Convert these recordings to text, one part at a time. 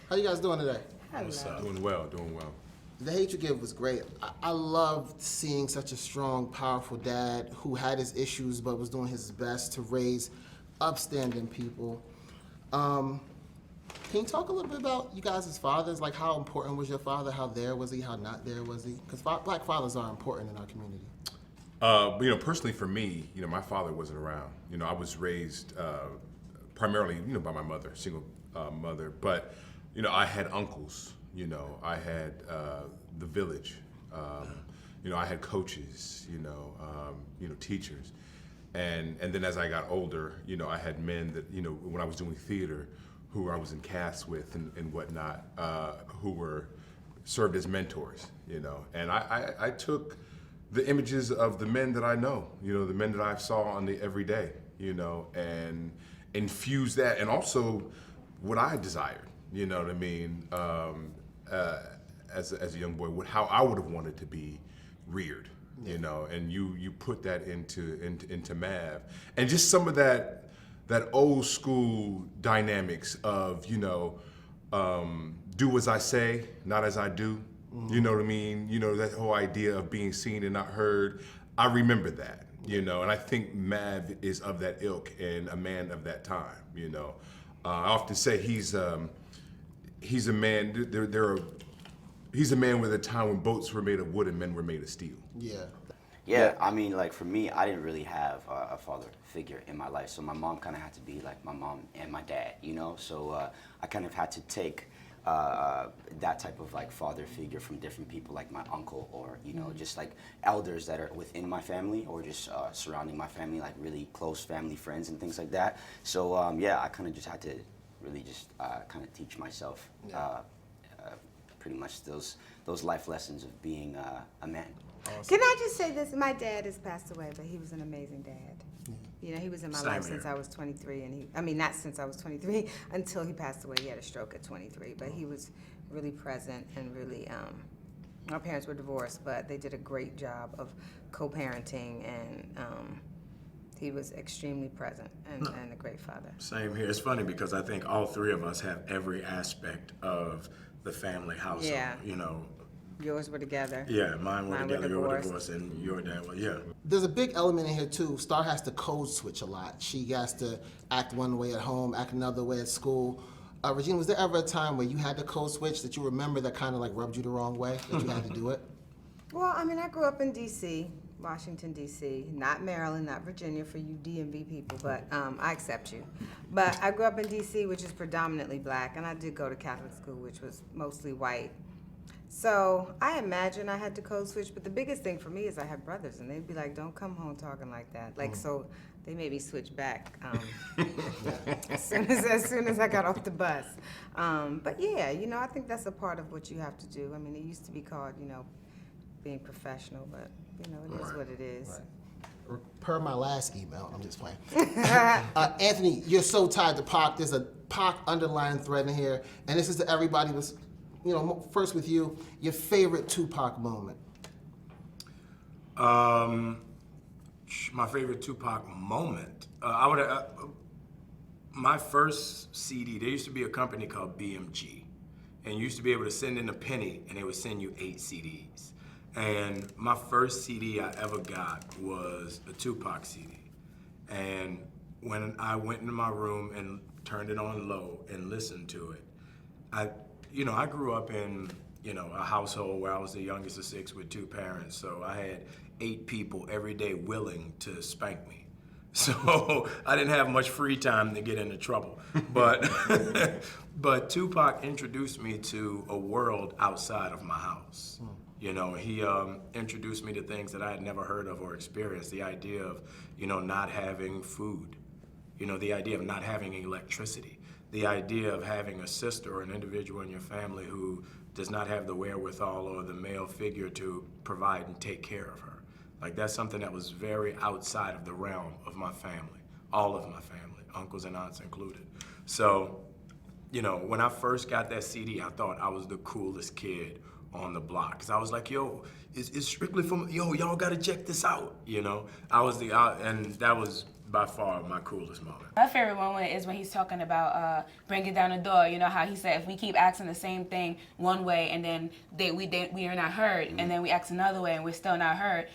How you guys doing today? What's up? Doing well, doing well. The Hate You Give was great. I loved seeing such a strong, powerful dad who had his issues but was doing his best to raise upstanding people. Can you talk a little bit about you guys as fathers? Like, how important was your father? How there was he? How not there was he? Because black fathers are important in our community. Personally for me, my father wasn't around. I was raised primarily, by my mother, single mother. But, I had uncles. I had the village. I had coaches. Teachers. And then as I got older, I had men that, when I was doing theater, who I was in cast with and whatnot, who were served as mentors. And I took the images of the men that I know, the men that I saw on the everyday, and infuse that, and also what I desired, you know what I mean, as a young boy, how I would have wanted to be reared, and you put that into Mav, and just some of that old school dynamics of, do as I say, not as I do. You know what I mean? That whole idea of being seen and not heard. I remember that, and I think Mav is of that ilk and a man of that time, I often say he's a man, he's a man with a time when boats were made of wood and men were made of steel. Yeah, I mean, like for me, I didn't really have a father figure in my life, so my mom kind of had to be like my mom and my dad, so I kind of had to take that type of like father figure from different people, like my uncle, or just like elders that are within my family, or just surrounding my family, like really close family friends and things like that. So I kind of just had to really just kind of teach myself pretty much those life lessons of being a man. Awesome. Can I just say this? My dad has passed away, but he was an amazing dad. He was in my life since I was 23, and not since I was 23, until he passed away. He had a stroke at 23, but he was really present and really, our parents were divorced, but they did a great job of co-parenting, and he was extremely present and a great father. Same here. It's funny because I think all three of us have every aspect of the family household, Yeah. Yours were together. Yeah, mine were together, you were divorced, and your dad was, yeah. There's a big element in here too. Star has to code switch a lot. She has to act one way at home, act another way at school. Regina, was there ever a time where you had to code switch that you remember that kind of like rubbed you the wrong way, that you had to do it? Well, I grew up in D.C., Washington, D.C., not Maryland, not Virginia for you DMV people, but I accept you. But I grew up in D.C., which is predominantly black, and I did go to Catholic school, which was mostly white. So I imagine I had to code switch, but the biggest thing for me is I had brothers, and they'd be like, "Don't come home talking like that." So they made me switch back as soon as I got off the bus. But yeah, I think that's a part of what you have to do. It used to be called, being professional, but it is what it is. Right. Per my last email, I'm just playing. Anthony, you're so tied to Pac. There's a Pac underlying thread in here, and this is to everybody. Was first with you, your favorite Tupac moment? My favorite Tupac moment. My first CD. There used to be a company called BMG, and you used to be able to send in a penny, and they would send you 8 CDs. And my first CD I ever got was a Tupac CD. And when I went into my room and turned it on low and listened to it, I grew up in, a household where I was the youngest of 6 with 2 parents. So I had 8 people every day willing to spank me. So I didn't have much free time to get into trouble. But Tupac introduced me to a world outside of my house. He introduced me to things that I had never heard of or experienced. The idea of, not having food, the idea of not having electricity, the idea of having a sister or an individual in your family who does not have the wherewithal or the male figure to provide and take care of her. Like, that's something that was very outside of the realm of my family, all of my family, uncles and aunts included. So, when I first got that CD, I thought I was the coolest kid on the block. Cause I was like, it's strictly from, y'all gotta check this out, I was and that was by far my coolest moment. My favorite moment is when he's talking about breaking down the door. You know how he said if we keep asking the same thing one way and then we are not heard, and then we ask another way and we're still not heard,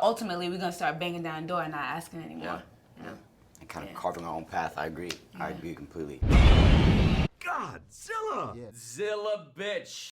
ultimately we're gonna start banging down the door and not asking anymore. You know? And kind of carving our own path. I agree. I agree completely. Godzilla! Yeah. Xilla bitch.